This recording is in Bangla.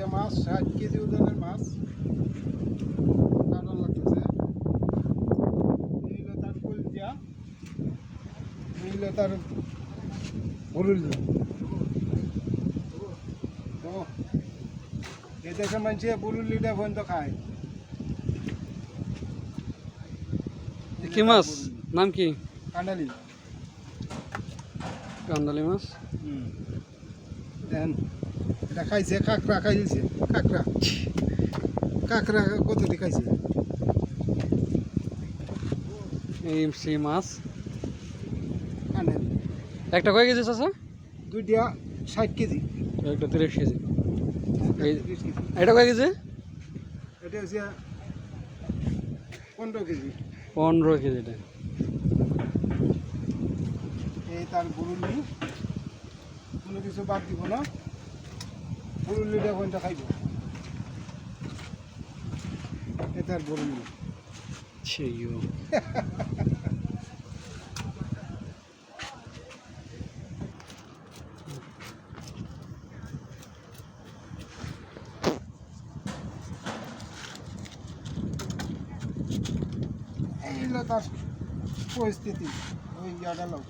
এটা মাছ 60 কেজি ওজনের মাছ কাটা লাগতেছে। এই হলো তার কলজিয়া, এই হলো তার বরুলি। তো এই দেশের মানুষে বরুলিটা পর্যন্ত খায়। কি মাছ নাম কি? কাঁঠালি। কান্দালি মাছ। দেন এটা খাইছে, কাঁকড়া খাইছে, কাঁকড়া কাঁকড়া কত দিয়ে খাইছে। এই সেই মাছ কাঁঠালি একটা কয় কেজি চাচা? দুইটা 60 কেজি, একটা 30 কেজি। একটা এই 30 কেজি। এটা কয় কেজি? এটা হচ্ছে 15 কেজি। 15 কেজি। এটা এই তার বরুলি, কোনো কিছু বাদ দিব না, বরুলিটা পর্যন্ত খাইব। এ তার বরুলি। সেইও এই হলো তার পরিস্থিতি। ওই ইয়াটা লোক